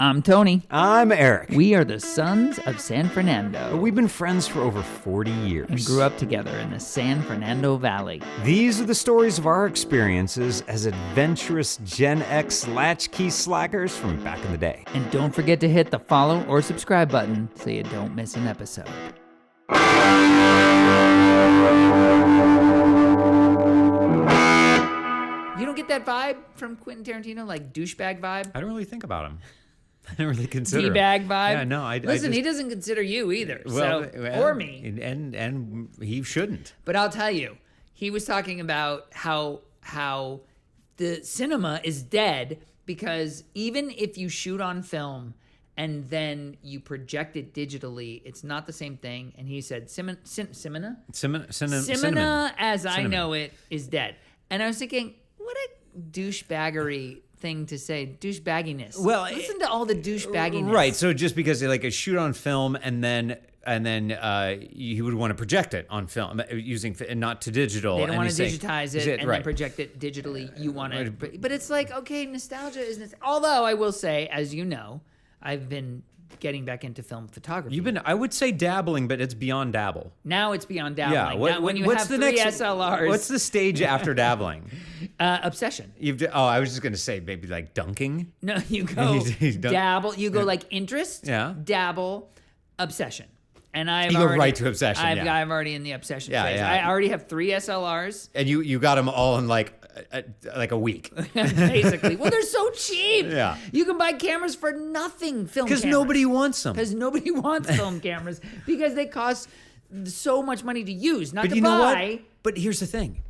I'm Tony. I'm Eric. We are the sons of San Fernando. We've been friends for over 40 years. And grew up together in the San Fernando Valley. These are the stories of our experiences as adventurous Gen X latchkey slackers from back in the day. And don't forget to hit the follow or subscribe button so you don't miss an episode. You don't get that vibe from Quentin Tarantino, like douchebag vibe? I don't really think about him. I don't really consider D-bag vibe? Yeah, no. Listen, he doesn't consider you either, or me. And he shouldn't. But I'll tell you, he was talking about how the cinema is dead because even if you shoot on film and then you project it digitally, it's not the same thing. And he said, cinema as I know it is dead. And I was thinking, what a douchebaggery thing to say, douchebagginess. Well, listen to all the douchebagginess. Right. So just because they like a shoot on film and then you would want to project it on film using and not to digital. They don't want to digitize it and right. then project it digitally. You want to, but it's like, okay, nostalgia is. Although I will say, as you know, I've been getting back into film photography. You've been, I would say, dabbling, but it's beyond dabble. Now it's beyond dabbling. Yeah. Now, when you what's have the three next, SLRs. What's the stage after dabbling? Obsession. I was just going to say maybe like dunking. No, you go dabble. You go like interest, dabble, obsession. And you go right to obsession. I'm already in the obsession phase. Yeah. I already have 3 SLRs. And you got them all in like a week. Basically. Well, they're so cheap. Yeah. You can buy cameras for nothing, film cameras. Because nobody wants them. Because nobody wants film cameras. Because they cost so much money to use, not to buy. Know what? But here's the thing.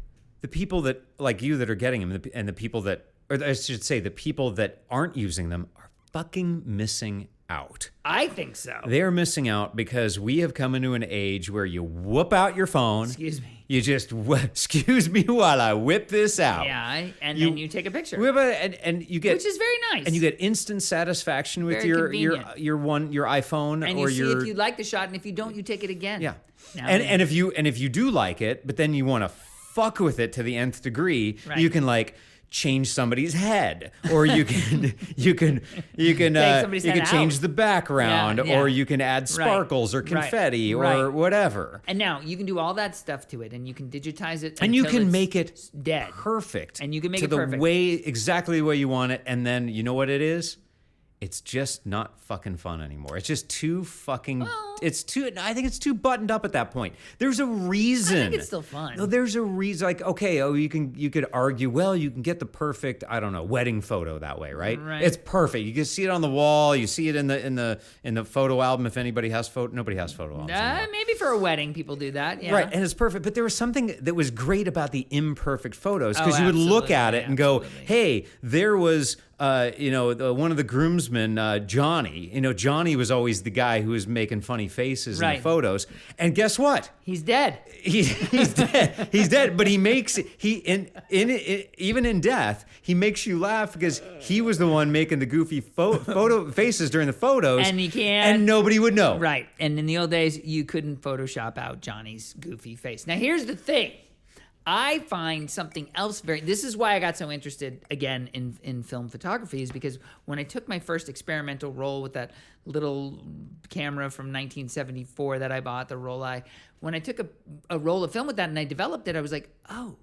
The people that, like you, that are getting them, and the people that, or I should say, the people that aren't using them are fucking missing out. I think so. They're missing out because we have come into an age where you whoop out your phone. Excuse me. You just, excuse me while I whip this out. Yeah, and then you take a picture. Whip it, and you get, which is very nice. And you get instant satisfaction with your iPhone and or you see if you like the shot, and if you don't, you take it again. Yeah. And if you do like it, but then you want to fuck with it to the nth degree, you can like change somebody's head, or you can change the background, or you can add sparkles or confetti or whatever. And now you can do all that stuff to it, and you can digitize it, and you can make it dead, perfect, and you can make to it perfect exactly the way you want it. And then you know what it is? It's just not fucking fun anymore. It's just too fucking. I think it's too buttoned up at that point. There's a reason. I think it's still fun. No, there's a reason. Like, okay, you could argue. Well, you can get the perfect, I don't know, wedding photo that way, right? Right. It's perfect. You can see it on the wall. You see it in the photo album. If anybody has nobody has photo albums anymore. Maybe for a wedding, people do that. Yeah. Right, and it's perfect. But there was something that was great about the imperfect photos because you would look at it and go, "Hey, there was." One of the groomsmen, Johnny. Johnny was always the guy who was making funny faces in the photos. And guess what? He's dead. He's dead. He's dead. But he makes even in death, he makes you laugh because he was the one making the goofy photo faces during the photos. And he can't. And nobody would know. Right. And in the old days, you couldn't Photoshop out Johnny's goofy face. Now, here's the thing. I find something else this is why I got so interested again in film photography, is because when I took my first experimental roll with that little camera from 1974 that I bought, the Roll-I, when I took a roll of film with that and I developed it, I was like, oh,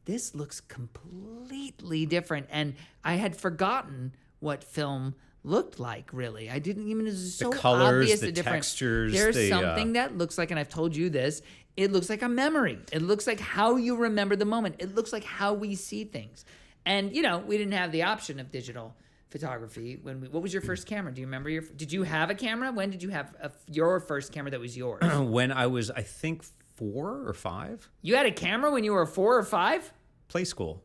this looks completely different. And I had forgotten what film looked like, really. I didn't even, it was so the colors, obvious the difference. textures. There's something that looks like, and I've told you this, it looks like a memory. It looks like how you remember the moment. It looks like how we see things. And, we didn't have the option of digital photography. What was your first camera? Do you remember did you have a camera? When did you have your first camera that was yours? When I was, I think, 4 or 5. You had a camera when you were 4 or 5? Play school.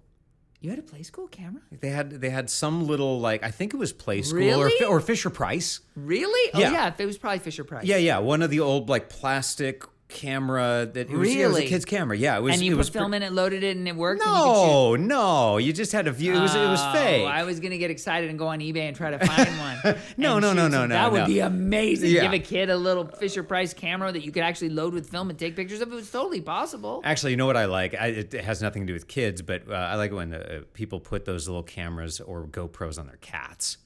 You had a Play School camera? They had some little, like, I think it was Play School really? or Fisher Price. Really? Yeah. Oh yeah, it was probably Fisher Price. Yeah. One of the old like plastic camera that it was, really? It was a kid's camera. Yeah, it was. And you put film in it, loaded it, and it worked. No, you just had a view. It was fake. I was gonna get excited and go on eBay and try to find one. No. That would be amazing. Yeah. Give a kid a little Fisher Price camera that you could actually load with film and take pictures of. It was totally possible. Actually, you know what I like? It has nothing to do with kids, but I like when people put those little cameras or GoPros on their cats.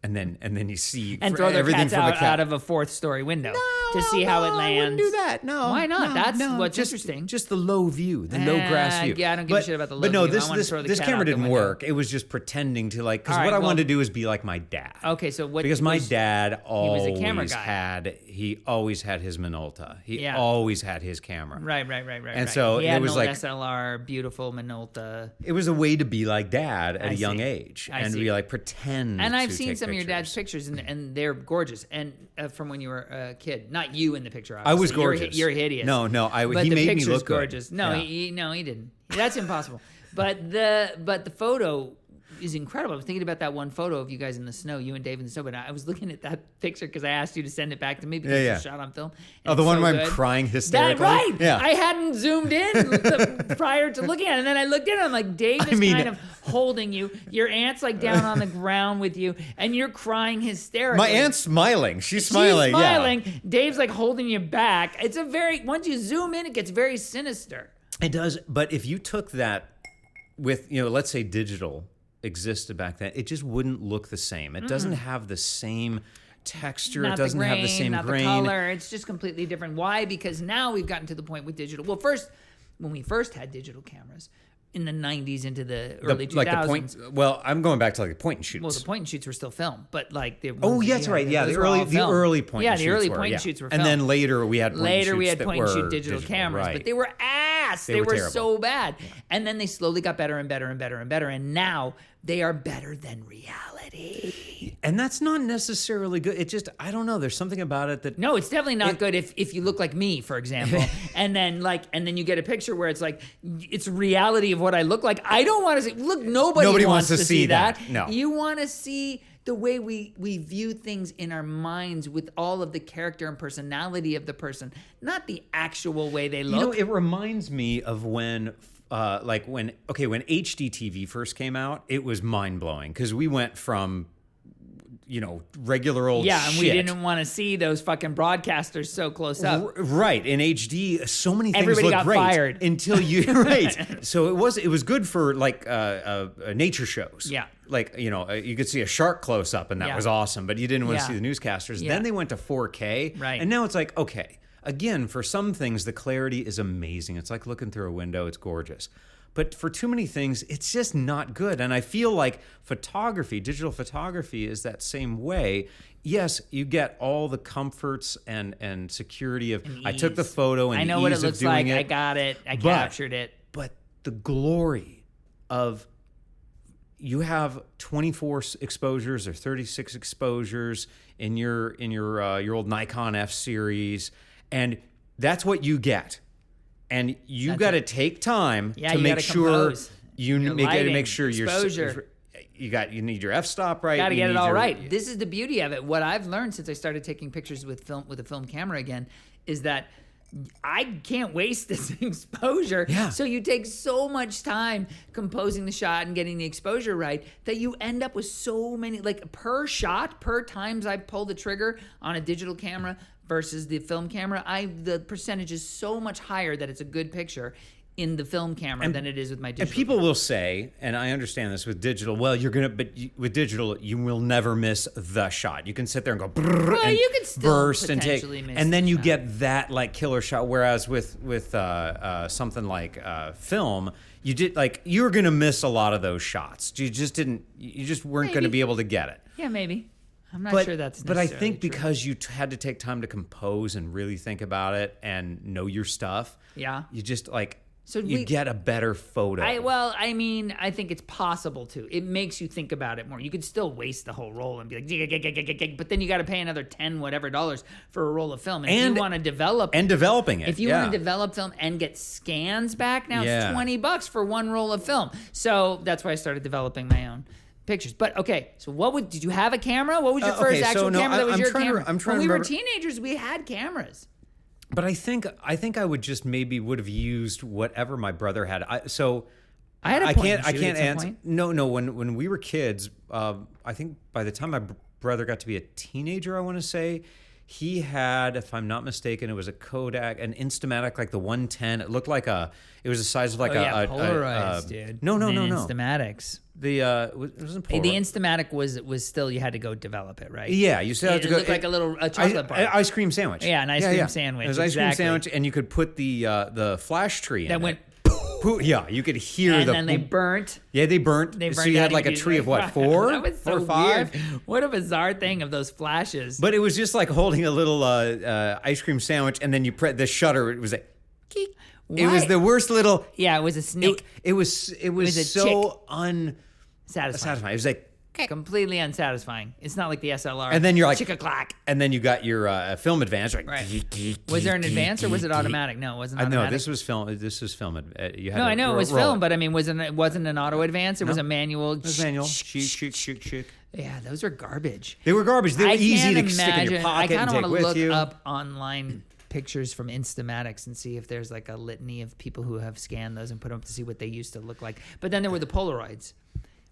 and then you see and throw their everything cats from the cat. out of a 4th story window to see how it lands. I wouldn't do that. No. Why not? No, That's no, what's just, interesting. Just the low view, the no grass view. Yeah, I don't give a shit about the low But no, view. I wanna throw the this cat camera out the didn't window. work. It was just pretending to like, because All what right, I well- wanted to do is be like my dad. Okay, so what? Because my was- dad was a camera always guy. he always had his Minolta. He Yeah. always had his camera. Right. And so he it had was an old like- SLR, beautiful Minolta. It was a way to be like dad at I a young see. age I and see. be like pretend. And I've to seen take some of your dad's pictures, and they're gorgeous. And from when you were a kid, not you in the picture. I was obviously. gorgeous. You're hideous. No, But he the made me picture's look good. gorgeous. No, Yeah. he didn't. That's impossible. But the photo is incredible. I was thinking about that one photo of you guys in the snow, you and Dave in the snow. But I was looking at that picture because I asked you to send it back to me because Yeah. it's shot on film. Oh, and the it's one so where I'm good. crying That hysterically. right? Yeah. I hadn't zoomed in prior to looking at it, and then I looked in, and I'm like, Dave is kind of holding you. Your aunt's like down on the ground with you, and you're crying hysterically. My aunt's smiling. She's smiling. She's smiling. Yeah. Dave's like holding you back. It's a once you zoom in, it gets very sinister. It does. But if you took that with, let's say digital existed back then, it just wouldn't look the same. It doesn't have the same texture. Not It doesn't the grain, have the same not grain. the color. It's just completely different. Why? Because now we've gotten to the point with digital. Well, first, when we first had digital cameras in the 90s into the early 2000s. Like the point. Well, I'm going back to like the point and shoots. Well, the point and shoots were still film, but like the Oh, yeah, that's right. Yeah, the early point. Yeah, and the shoots early were, point yeah. and shoots were And film. then later we had point and shoots that point and shoot were digital cameras, right. but they were ass. They were were terrible. so bad. And then they slowly got better and better and better and better, and now they are better than reality. And that's not necessarily good. It just, I don't know. There's something about it that No, it's definitely not good if you look like me, for example, and then you get a picture where it's like it's reality of what I look like. I don't want to see. Look, nobody wants to see that. No, you want to see the way we view things in our minds with all of the character and personality of the person, not the actual way they look. it reminds me of when when HD TV first came out, it was mind blowing because we went from regular old yeah, and we shit. didn't want to see those fucking broadcasters so close up. Right, in HD, so many things Everybody look got great fired. until you right. So it was good for like nature shows. Yeah. Like you could see a shark close up and that Yeah. was awesome, but you didn't want to Yeah. see the newscasters. Yeah. Then they went to 4K, Right. and now it's like okay. Again, for some things, the clarity is amazing. It's like looking through a window. It's gorgeous. But for too many things, it's just not good. And I feel like digital photography is that same way. Yes, you get all the comforts and security of, I took the photo and I know the what ease it of looks doing like. it. I got it. I captured it. But the glory of you have 24 exposures or 36 exposures in your old Nikon F series, and that's what you get. And you got to take time Yeah, to you make gotta sure compose. you Your make lighting, make sure exposure. you need your f-stop right. Got to you get it need all your- right. This is the beauty of it. What I've learned since I started taking pictures with a film camera again is that I can't waste this exposure. Yeah. So you take so much time composing the shot and getting the exposure right that you end up with so many, like per shot, per times I pull the trigger on a digital camera versus the film camera, the percentage is so much higher that it's a good picture in the film camera than it is with my digital. And people will say, and I understand this with digital, well, with digital, you will never miss the shot. You can sit there and go, brrr, and you could still burst and take, potentially miss and then the you shot. get that like killer shot. Whereas with something like film, you're going to miss a lot of those shots. You just weren't going to Maybe. be able to get it. Yeah, maybe. I'm not sure that's But I necessarily think true. because you had to take time to compose and really think about it and know your stuff, Yeah. you just So you we- get a better photo. I think it's possible to. It makes you think about it more. You could still waste the whole roll and be like, but then you got to pay another $10 whatever for a roll of film. And if you want to develop and developing it. if you want to develop film and get scans back, now Yeah. it's $20 for one roll of film. So that's why I started developing my own pictures. But okay, so did you have a camera? What was your first okay, so actual no, camera that was I'm your trying to- camera? I'm trying when to we were remember- teenagers, we had cameras. But I think I would just would have used whatever my brother had. I had a point and shoot can't at some answer. point. No. When we were kids, I think by the time my brother got to be a teenager, I want to say, He had, if I'm not mistaken, it was a Kodak, an Instamatic, like the 110. It looked like it was the size of like Polaroids, dude. No. Instamatics. It wasn't Polaroid. The Instamatic was still, you had to go develop it, right? Yeah, you still had to it go. Looked like a chocolate bar. Ice cream sandwich. Yeah, an ice cream sandwich. It was ice cream sandwich, and you could put the flash tree in that it. went. Yeah, you could hear and then they burnt. Yeah, they burnt. So you had like a tree of what, 4? That was so 4 or 5? weird. What a bizarre thing of those flashes. But it was just like holding a little ice cream sandwich, and then you press the shutter. It was like, keek. It was the worst little. Yeah, it was a snake. It was so unsatisfying. It was like. Completely unsatisfying. It's not like the SLR. And then you're like, chick-a-clack. And then you got your film advance. Right. Was there an advance or was it automatic? No, it wasn't automatic. No, this was film. This was film. You had I know it was film, but I mean, it wasn't an auto advance. It was a manual. It was manual. Shoot. Yeah, those were garbage. They were garbage. They were easy to stick in your pocket and take with you. I kind of want to look up online pictures from Instamatics and see if there's like a litany of people who have scanned those and put them up to see what they used to look like. But then there were the Polaroids.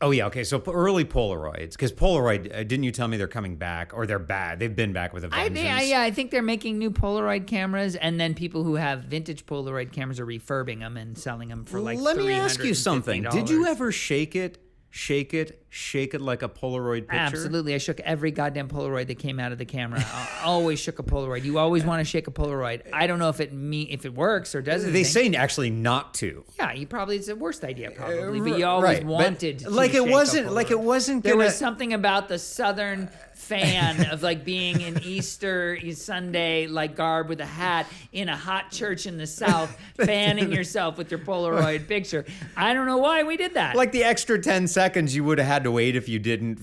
Oh, yeah. Okay. So early Polaroids, because Polaroid, didn't you tell me they're coming back or they're bad? They've been back with a vengeance. I think they're making new Polaroid cameras, and then people who have vintage Polaroid cameras are refurbing them and selling them for like $350. Let me ask you something. Did you ever shake it like a Polaroid picture? Absolutely. I shook every goddamn Polaroid that came out of the camera. I always shook a Polaroid. You always want to shake a Polaroid. I don't know if it works or doesn't. They say actually not to. Yeah, it's the worst idea probably, but you always wanted to like shake it wasn't a like it wasn't there was something about the southern fan of like being in Easter Sunday like garb with a hat in a hot church in the South, fanning yourself with your Polaroid picture. I don't know why we did that. Like the extra 10 seconds you would have had to wait if you didn't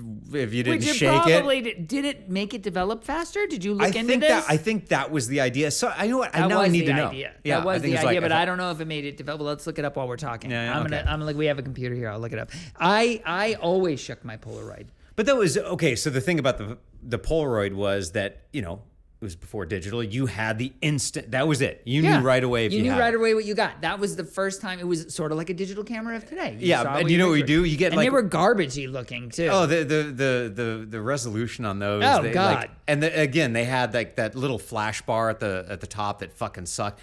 shake it. Did it make it develop faster? Did you look into this? I think that was the idea. So I know what I need to know. Yeah, that was the idea, but I don't know if it made it develop. Let's look it up while we're talking. I'm like, we have a computer here. I'll look it up. I always shook my Polaroid. But that was okay. So the thing about the Polaroid was that, it was before digital. You had the instant. That was it. You knew right away if you knew had right away what you got. That was the first time. It was sort of like a digital camera of today. And you know what we do? You get and they were garbagey looking too. Oh, the resolution on those. Oh God! Again, they had like that little flash bar at the top that fucking sucked.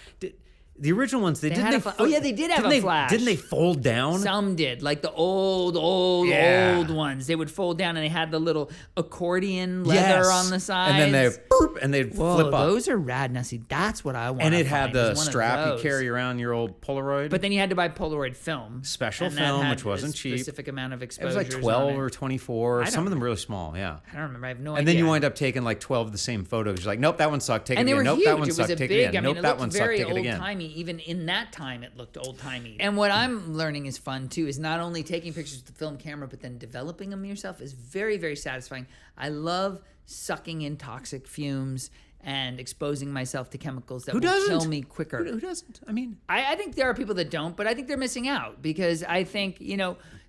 The original ones, they did have a flash. Didn't they fold down? Some did, like the old ones. They would fold down, and they had the little accordion leather on the sides. And then they'd flip up. Those are rad. Now, see, that's what I want. And it had the strap you carry around your old Polaroid. But then you had to buy Polaroid film, special film, which wasn't cheap. Specific amount of exposure. It was like 12 or 24. Some of them really small. Yeah, I don't remember. I have no idea. And then you wind up taking like 12 of the same photos. You're like, nope, that one sucked. Take it again. Nope, that one sucked. Take it again. Nope, that one sucked. Take it again. Even in that time, it looked old-timey. And what I'm learning is fun too, is not only taking pictures with the film camera, but then developing them yourself is very, very satisfying. I love sucking in toxic fumes and exposing myself to chemicals that will kill me quicker. Who doesn't? I mean, I think there are people that don't, but I think they're missing out because I think,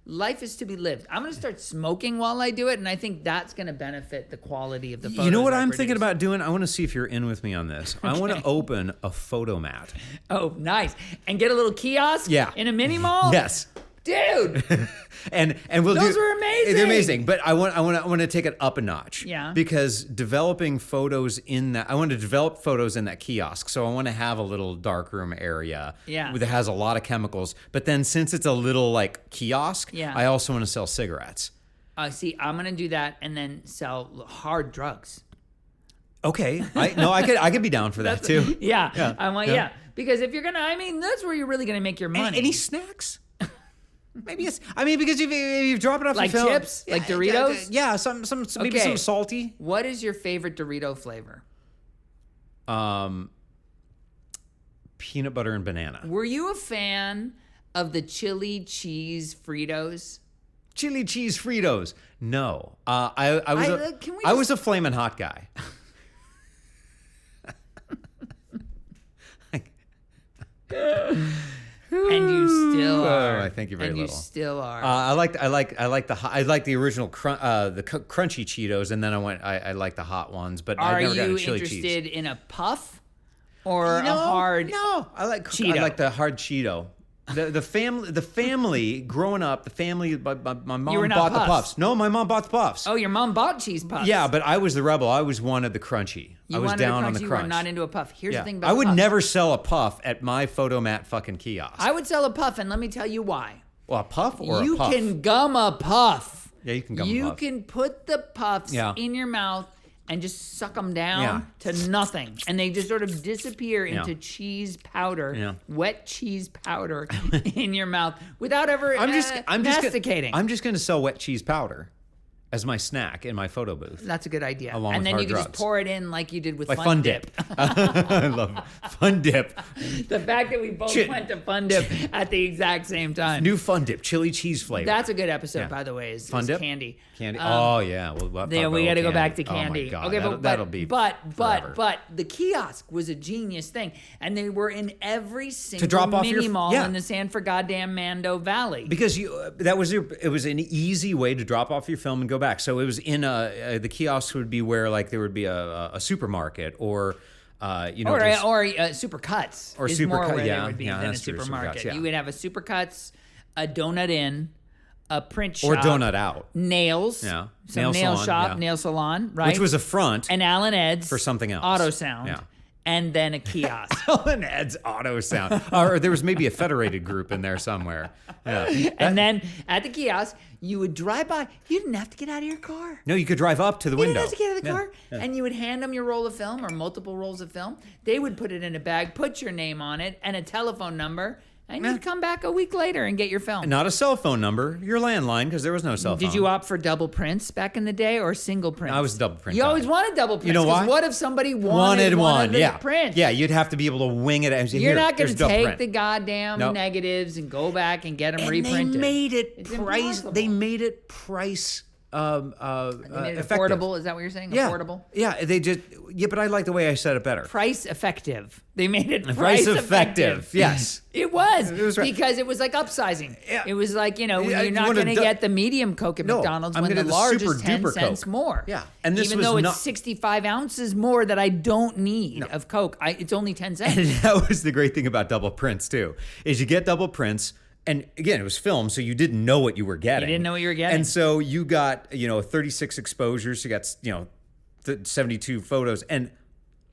life is to be lived. I'm going to start smoking while I do it, and I think that's going to benefit the quality of the photos. You know what I'm thinking about doing? I want to see if you're in with me on this. I want to open a Fotomat. Oh, nice. And get a little kiosk in a mini mall? Yes. Dude. and we'll Those were amazing. They're amazing, but I want to take it up a notch. Yeah. Because developing photos I want to develop photos in that kiosk. So I want to have a little darkroom area that has a lot of chemicals. But then since it's a little like kiosk, I also want to sell cigarettes. See, I'm going to do that and then sell hard drugs. Okay. I could be down for that too. Yeah. Because if you're going to, that's where you're really going to make your money. Any snacks? Maybe it's. Because if you drop it off like the film, chips, like Doritos. Yeah, maybe some salty. What is your favorite Dorito flavor? Peanut butter and banana. Were you a fan of the chili cheese Fritos? Chili cheese Fritos? No. I was a flamin' hot guy. And you still are. I thank you very little. And you still are. I like the original the crunchy Cheetos, and then I like the hot ones. But I've never gotten chili cheese. Are you interested in a puff or a hard? No, I like the hard Cheeto. The family growing up, my mom You were not bought the Puffs. Puffs. No, my mom bought the Puffs. Oh, your mom bought cheese puffs. Yeah, but I was the rebel. I was wanted the crunchy. I was down on the You crunch. were not into a puff. Here's Yeah. the thing about I would puff. never sell a puff at my Fotomat fucking kiosk. I would sell a puff, and let me tell you why. Well, a puff or You a puff? can gum a puff. Yeah, you can gum a You puff. can put the puffs Yeah. in your mouth and just suck them down Yeah. to nothing. And they just sort of disappear Yeah. into cheese powder, Yeah. wet cheese powder in your mouth without ever I'm masticating. just going to sell wet cheese powder as my snack in my photo booth. That's a good idea. Along and with then hard you can just drugs. pour it in like you did with Like Fun Dip. I love Fun Dip. The fact that we both went to Fun Dip at the exact same time. New Fun Dip, chili cheese flavor. That's a good episode, Yeah. by the way, is Fun Dip? Candy. Candy. Oh yeah, we'll talk Yeah, we about got to go candy. back to Candy. Oh my God, Okay, that'll be but forever. the kiosk was a genius thing, and they were in every single drop off mini your- mall yeah. in the San Goddamn Mando Valley. Because it was an easy way to drop off your film and go back. So it was in the kiosks would be where like there would be a supermarket or or Super Cuts Or is Super more Cut- where yeah, they would be yeah, than a that's true, Super supermarket. Cuts, yeah. You would have a Super Cuts, a Donut Inn, a print shop, or Donut Out, nails, Yeah. some Nail nail salon, shop, yeah. nail salon, right? which was a front and Alan Ed's for something else. Auto Sound, Yeah. and then a kiosk. Ellen Ed's Auto Sound, or there was maybe a Federated group in there somewhere. Yeah. And then at the kiosk, you would drive by. You didn't have to get out of your car. No, you could drive up to the You window. didn't have to get out of the Yeah, car. yeah. And you would hand them your roll of film or multiple rolls of film. They would put it in a bag, put your name on it, and a telephone number. And you'd come back a week later and get your film. Not a cell phone number, your landline, because there was no cell phone. Did you opt for double prints back in the day or single prints? I was a double print You guy. always wanted double prints. You know 'cause why? What if somebody wanted one of the yeah. prints? Yeah, you'd have to be able to wing it. And say, You're "Here, not going here's to double take print." the goddamn Nope. negatives and go back and get them And reprinted. they made it It's price. impossible. They made it price. They made it Effective. affordable. Is that what you're saying? Yeah. Affordable? Yeah, they just. Yeah, but I like the way I said it better. Price effective. They made it Price price effective. Yes. It was, was right. because it was like upsizing. Yeah. It was like, Yeah, you're you not wanna going to du- get the medium Coke at No, McDonald's I'm when gonna the do the large super is 10 duper cents Coke. more. Yeah. And this even was though not- it's 65 ounces more that I don't need of Coke, it's only 10 cents. And that was the great thing about double prints too, is you get double prints. And again, it was film, so you didn't know what you were getting. You didn't know what you were getting. And so you got, 36 exposures. You got, 72 photos. And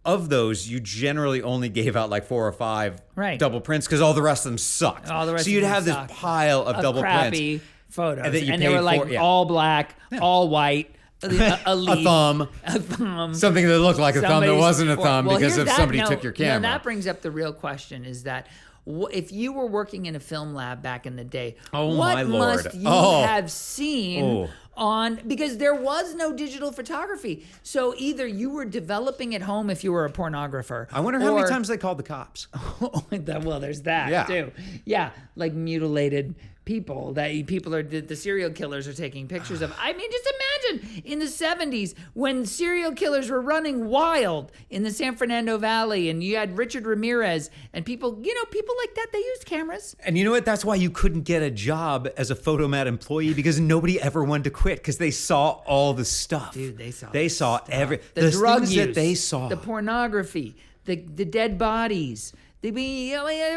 of those, you generally only gave out like 4 or 5 Right. double prints because all the rest of them sucked. All the rest so of you'd them have sucked. this pile of double crappy prints. photos. And that you they were paid like for, yeah. all black, all white, a leaf, A thumb. a thumb. Something that looked like a thumb that Somebody's wasn't a for- thumb well, because here's if that- somebody no, took your camera. No, that brings up the real question is that if you were working in a film lab back in the day, Oh, what my Lord. must you Oh. have seen on, because there was no digital photography. So either you were developing at home if you were a pornographer. I wonder how many or- times they called the cops. well, there's that Yeah. too. Yeah, like mutilated people that people are the serial killers are taking pictures of. I mean, just imagine in the 70s when serial killers were running wild in the San Fernando Valley, and you had Richard Ramirez and people like that. They used cameras. And you know what? That's why you couldn't get a job as a Photomat employee, because nobody ever wanted to quit because they saw all the stuff. Dude, they saw every the drug things use that they saw. the pornography, the dead bodies. They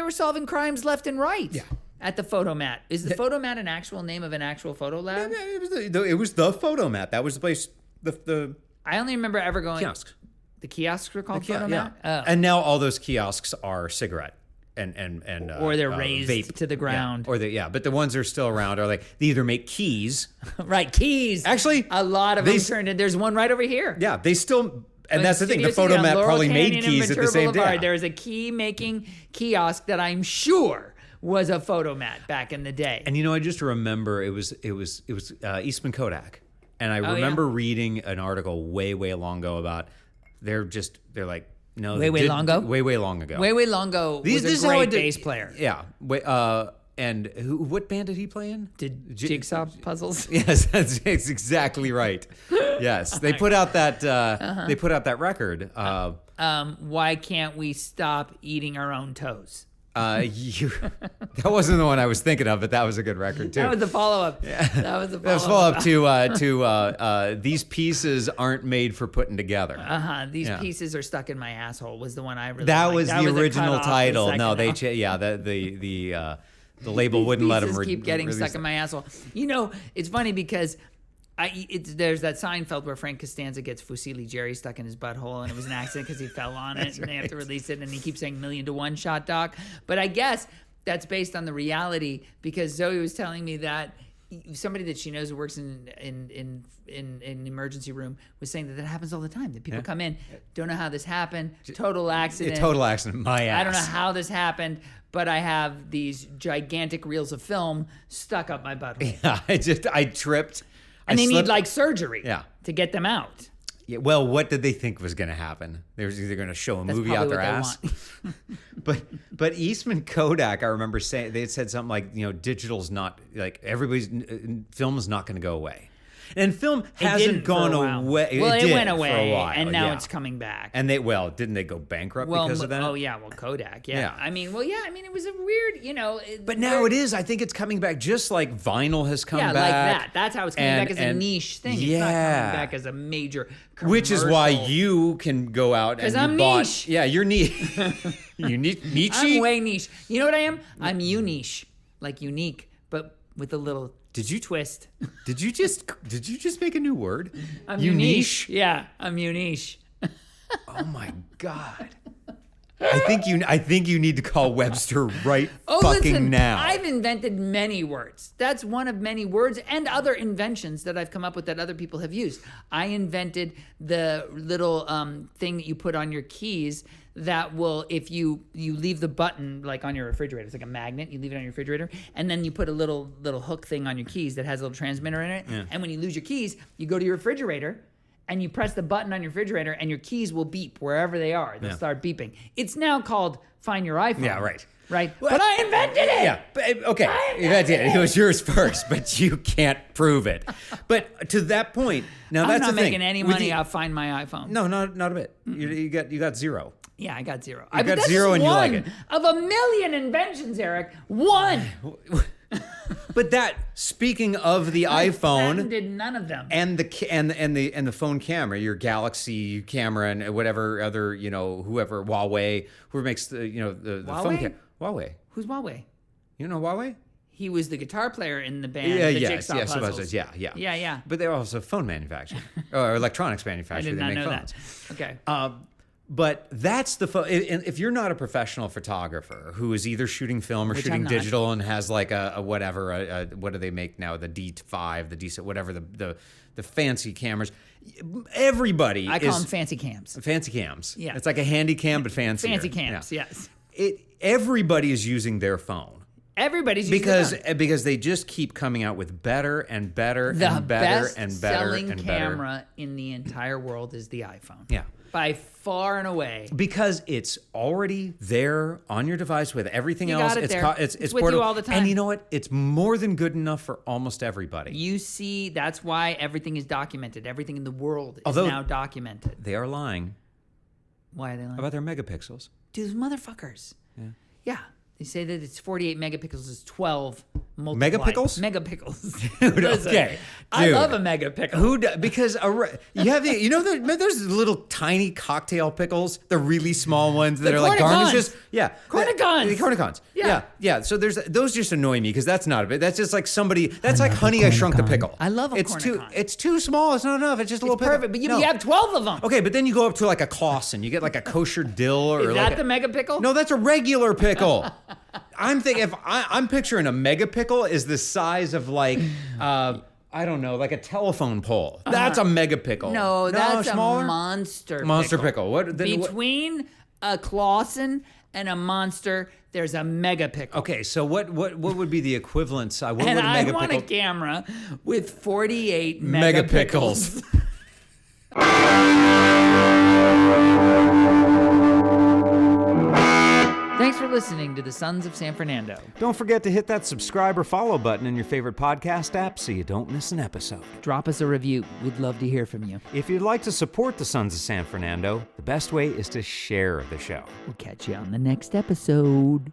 were solving crimes left and right. Yeah. At the Fotomat. Is the Fotomat an actual name of an actual photo lab? It was the Photomat. That was the place. The I only remember ever going. kiosk. The kiosks were called Yeah. Fotomat? Oh. And now all those kiosks are cigarette and Or they're raised vape. to the ground. But the ones that are still around are like they either make keys. Right, keys. Actually, a lot of they them s- turned in. There's one right over here. Yeah, they still. And Like that's the thing. The Studio City on Photomat Laurel probably Canyon made and keys at Ventura the same Boulevard. time. There was a key making kiosk that I'm sure was a Photomat back in the day. And I just remember it was Eastman Kodak, and I Oh, remember reading an article way long ago about they're like no Way long ago? way long ago. Way Longo This was is a how I great did- bass player. Yeah. And what band did he play in? Did jigsaw puzzles? Yes, that's exactly right. Yes, they put out that they put out that record. Why can't we stop eating our own toes? That wasn't the one I was thinking of, but that was a good record too. That was the follow-up. That was the That was follow-up. follow-up to these pieces aren't made for putting together. These Yeah. pieces are stuck in my asshole was the one I really That liked. was That the a original cutoff the title. second No, they album. the label wouldn't let them keep getting release stuck in my asshole. You know, it's funny because there's that Seinfeld where Frank Costanza gets Fusilli Jerry stuck in his butthole, and it was an accident because he fell on it, and they have to release it, and he keeps saying 1,000,000-to-1 shot, doc. But I guess that's based on the reality, because Zoe was telling me that somebody that she knows who works in emergency room was saying that happens all the time. That people come in, don't know how this happened, total accident. Total accident, my ass. I don't know how this happened, but I have these gigantic reels of film stuck up my butthole. Yeah, I tripped. And they need like surgery to get them out. Yeah, well, what did they think was going to happen? They were either going to show a movie out their ass. But Eastman Kodak, I remember saying, they had said something like, digital's not, like, film is not going to go away. And film hasn't gone away. Well, it went away for a while, and now it's coming back. And didn't they go bankrupt because of that? Oh yeah, Kodak. Yeah. I mean, it was a weird, But now it is. I think it's coming back, just like vinyl has come back. Yeah, like that. That's how it's coming back as a niche thing. It's not coming back as a major commercial. Which is why you can go out and I'm niche. Yeah, you're niche. You niche. I'm way niche. You know what I am? I'm uniche, like unique, but with a little. Did you twist? Did you just make a new word? I'm uniche. Yeah, I'm uniche. Oh my God. I think you need to call Webster now. I've invented many words. That's one of many words and other inventions that I've come up with that other people have used. I invented the little thing that you put on your keys that will, if you leave the button like on your refrigerator, it's like a magnet, you leave it on your refrigerator, and then you put a little hook thing on your keys that has a little transmitter in it, and when you lose your keys, you go to your refrigerator, and you press the button on your refrigerator, and your keys will beep wherever they are. They'll start beeping. It's now called Find Your iPhone. Yeah, right. Right? But I invented it! Yeah, but, okay. It was yours first, but you can't prove it. But to that point, now I'm that's not the thing. making any money off Find My iPhone. No, not a bit. You got zero. Yeah, I got zero. You got zero and you like it. Of a million inventions, Eric. One! But speaking of the iPhone, did none of them, and the phone camera, your Galaxy camera, and whatever other whoever Huawei, whoever makes the phone camera. Huawei. Who's Huawei? You know Huawei? He was the guitar player in the band. Jigsaw Puzzles. Yeah. But they're also phone manufacturer or electronics manufacturer. I did not know phones. that. Okay. But that's if you're not a professional photographer who is either shooting film or shooting digital and has like a whatever, what do they make now? The D5, the D6, whatever, the fancy cameras. Everybody I call them fancy cams. Fancy cams. Yeah. It's like a handy cam, but fancier. Fancy cams, yes. Everybody is using their phone. Everybody's using their phone. Because they just keep coming out with better and better and better and better and better. The best-selling camera in the entire world is the iPhone. Yeah. By far and away. Because it's already there on your device with everything else. It's with you all the time. And you know what? It's more than good enough for almost everybody. You see, that's why everything is documented. Everything in the world is now documented. They are lying. Why are they lying? About their megapixels. Dude, motherfuckers. Yeah. They say that it's 48 megapixels is 12 megapixels. Megapixels. Dude, okay. I love a megapixel. Because you have there's little tiny cocktail pickles, the really small ones that are like garnishes. Yeah. Cornicons. Yeah. So those just annoy me because that's not a bit. That's just like somebody. That's like Honey, I Shrunk the Pickle. I love a cornicon. It's too small. It's not enough. It's just a little pickle. Perfect. But you have 12 of them. Okay, but then you go up to like a Clausen. You get like a kosher dill or is that the megapickle? No, that's a regular pickle. I'm thinking if I'm picturing a megapixel is the size of like I don't know, like a telephone pole. That's a megapixel. No, that's smaller? A monster pickle. Between a Clausen and a monster, there's a megapixel. Okay, so what would be the equivalent? What would a megapixel? I want a camera with 48 megapixels. Thanks for listening to the Sons of San Fernando. Don't forget to hit that subscribe or follow button in your favorite podcast app so you don't miss an episode. Drop us a review. We'd love to hear from you. If you'd like to support the Sons of San Fernando, the best way is to share the show. We'll catch you on the next episode.